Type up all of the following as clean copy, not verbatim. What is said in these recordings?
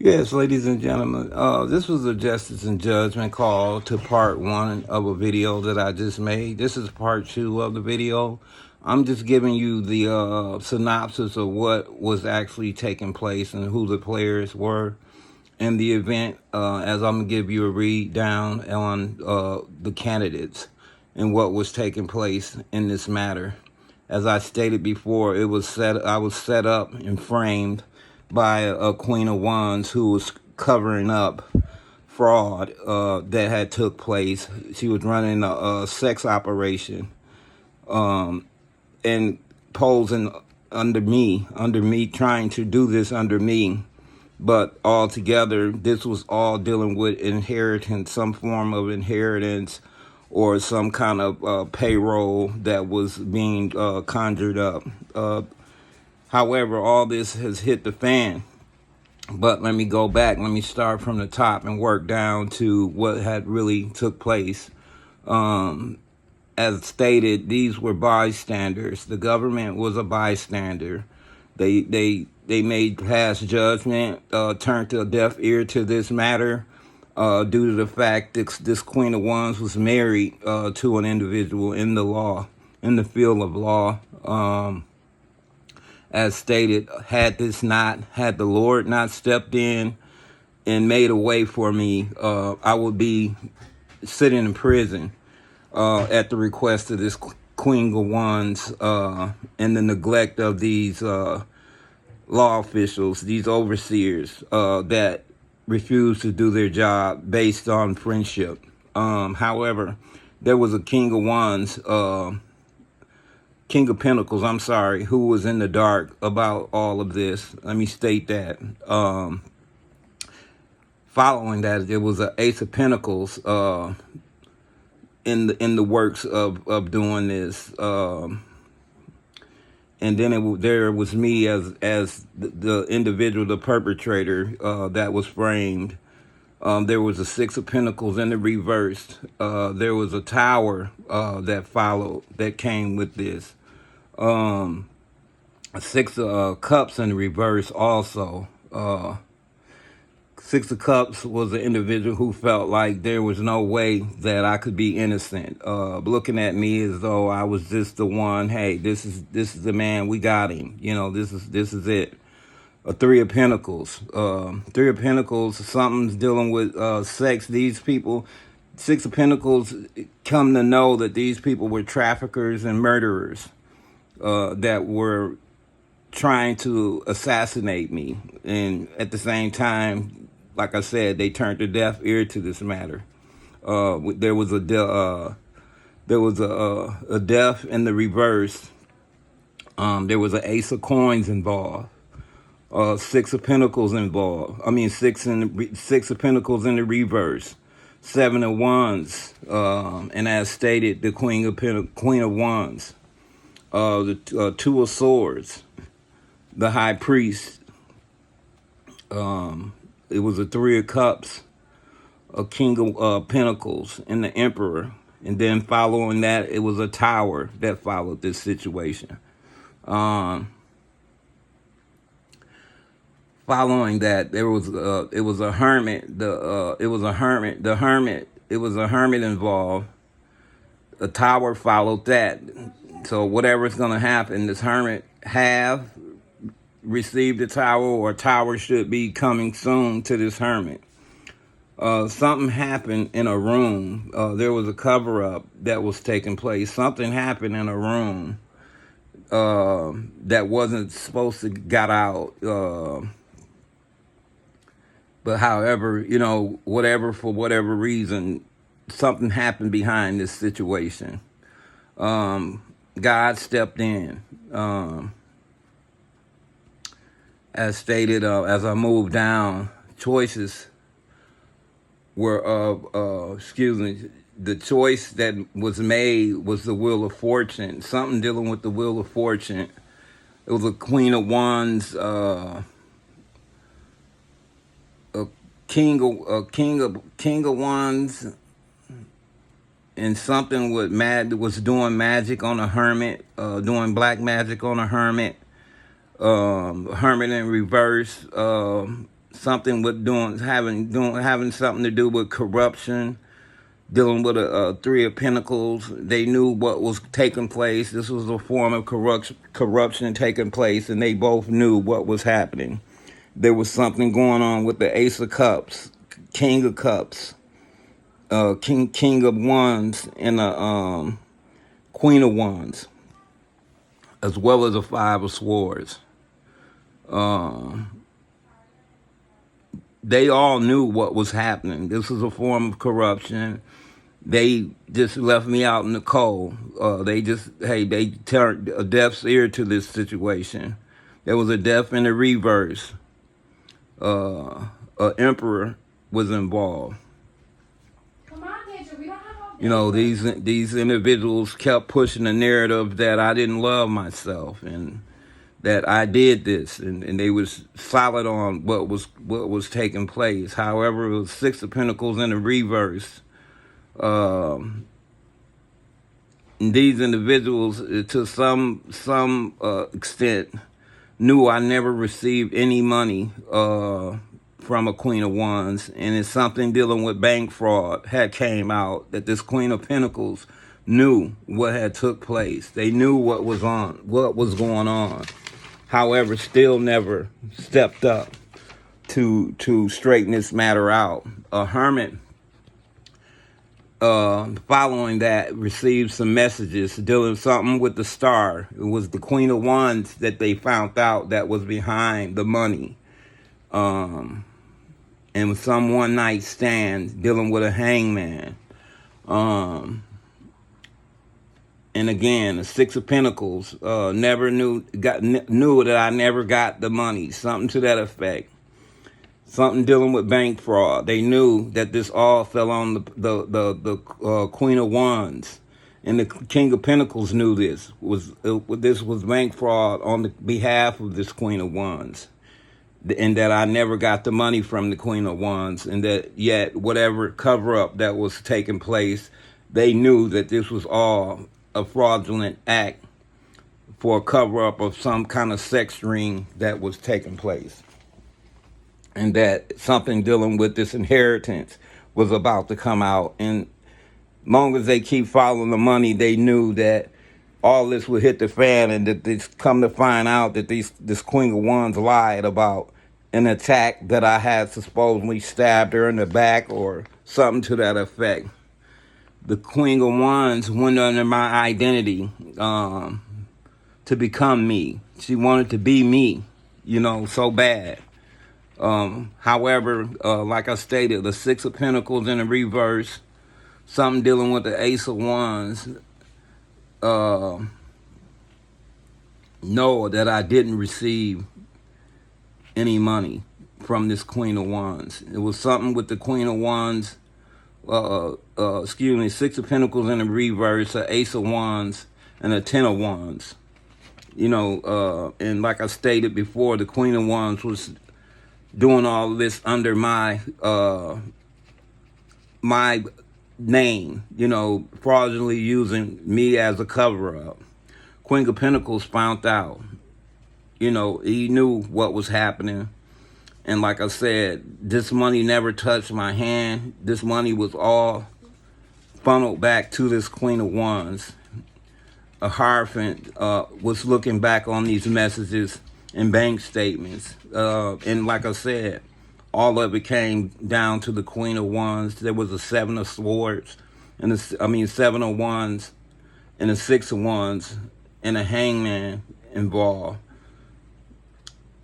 Yes, ladies and gentlemen, this was a Justice and Judgment call to part one of a video that I just made. This is part two of the video. I'm just giving you the synopsis of what was actually taking place and who the players were in the event, as I'm going to give you a read down on the candidates and what was taking place in this matter. As I stated before, I was set up and framed by a Queen of Wands who was covering up fraud that had took place. She was running a sex operation and posing under me, trying to do this under me. But altogether, this was all dealing with inheritance, some form of inheritance or some kind of payroll that was being conjured up. However, all this has hit the fan. But let me go back. Let me start from the top and work down to what had really took place. As stated, these were bystanders. The government was a bystander. They made past judgment, turned a deaf ear to this matter due to the fact that this Queen of Wands was married to an individual in the law, in the field of law. As stated, had the Lord not stepped in and made a way for me, I would be sitting in prison at the request of this Queen of Wands and the neglect of these law officials, these overseers that refuse to do their job based on friendship. However, there was a King of Wands, King of Pentacles, I'm sorry, who was in the dark about all of this. Let me state that. Following that, there was an Ace of Pentacles in the works of doing this. And then there was me as the individual, the perpetrator that was framed. There was a Six of Pentacles in the reverse. There was a Tower that followed, that came with this. A Six of Cups in the reverse also. Six of Cups was an individual who felt like there was no way that I could be innocent. Looking at me as though I was just the one. Hey, this is the man. We got him. You know, this is it. A Three of Pentacles. Three of Pentacles. Something's dealing with sex. These people. Six of Pentacles. Come to know that these people were traffickers and murderers that were trying to assassinate me, and at the same time, like I said, they turned a deaf ear to this matter. There was a death in the reverse. There was an Ace of Coins involved. Six of Pentacles involved. I mean, Six of Pentacles in the reverse. Seven of Wands, and as stated, the Queen of Wands. The Two of Swords. The High Priest. It was a Three of Cups, a King of Pentacles, and the Emperor. And then following that, it was a Tower that followed this situation. Following that, it was a Hermit. It was a Hermit involved. A Tower followed that. So whatever's gonna happen, this Hermit have received a Tower, or a Tower should be coming soon to this Hermit. Something happened in a room. There was a cover-up that was taking place. Something happened in a room that wasn't supposed to got out. But however, you know, for whatever reason, something happened behind this situation. God stepped in. As stated, as I moved down, choices were the choice that was made was the Wheel of Fortune. Something dealing with the Wheel of Fortune. It was a Queen of Wands, a King of Wands, and something was doing magic on a Hermit, doing black magic on a Hermit. Hermit in reverse, something with having something to do with corruption, dealing with a Three of Pentacles. They knew what was taking place. This was a form of corruption taking place, and they both knew what was happening. There was something going on with the Ace of Cups, King of Cups, King of Wands, and the Queen of Wands, as well as the Five of Swords. They all knew what was happening. This was a form of corruption. They just left me out in the cold. They turned a deaf's ear to this situation. There was a death in the reverse. An emperor was involved. Come on, Kendra, we don't have all day. You know, these individuals kept pushing the narrative that I didn't love myself and that I did this, and they was solid on what was taking place. However, it was Six of Pentacles in the reverse. These individuals, to some extent, knew I never received any money from a Queen of Wands, and it's something dealing with bank fraud had came out that this Queen of Pentacles knew what had took place. They knew what was going on. However, still never stepped up to straighten this matter out. A hermit, following that, received some messages dealing something with the star. It was the Queen of Wands that they found out that was behind the money. And some one night stand dealing with a hangman. And again, the Six of Pentacles, knew that I never got the money. Something to that effect. Something dealing with bank fraud. They knew that this all fell on the Queen of Wands, and the King of Pentacles knew this was bank fraud on the behalf of this Queen of Wands, and that I never got the money from the Queen of Wands, and that yet whatever cover up that was taking place, they knew that this was all a fraudulent act for a cover up of some kind of sex ring that was taking place. And that something dealing with this inheritance was about to come out. And long as they keep following the money, they knew that all this would hit the fan, and that they come to find out that this Queen of Wands lied about an attack that I had supposedly stabbed her in the back or something to that effect. The Queen of Wands went under my identity to become me. She wanted to be me, so bad. However, like I stated, the Six of Pentacles in the reverse, something dealing with the Ace of Wands, know that I didn't receive any money from this Queen of Wands. It was something with the Queen of Wands, Six of Pentacles in the reverse, an Ace of Wands, and a Ten of Wands. And like I stated before, the Queen of Wands was doing all this under my name, fraudulently using me as a cover-up. Queen of Pentacles found out. He knew what was happening. And like I said, this money never touched my hand. This money was all funneled back to this Queen of Wands. A Hierophant was looking back on these messages and bank statements. And like I said, all of it came down to the Queen of Wands. There was a Seven of Swords, Seven of Wands, and a Six of Wands, and a Hangman involved.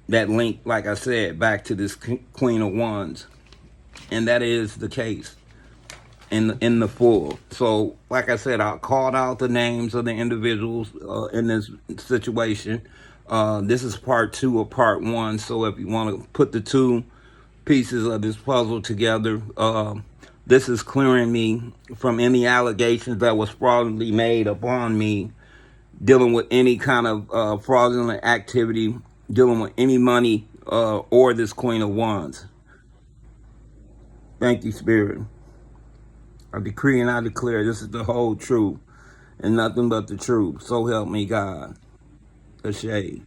That link, like I said, back to this Queen of Wands. And that is the case in the full. So, like I said, I called out the names of the individuals in this situation. This is part 2 of part 1. So if you want to put the two pieces of this puzzle together, this is clearing me from any allegations that was fraudulently made upon me, dealing with any kind of fraudulent activity, dealing with any money or this Queen of Wands. Thank you, Spirit. I decree and I declare this is the whole truth and nothing but the truth. So help me God. Ashay.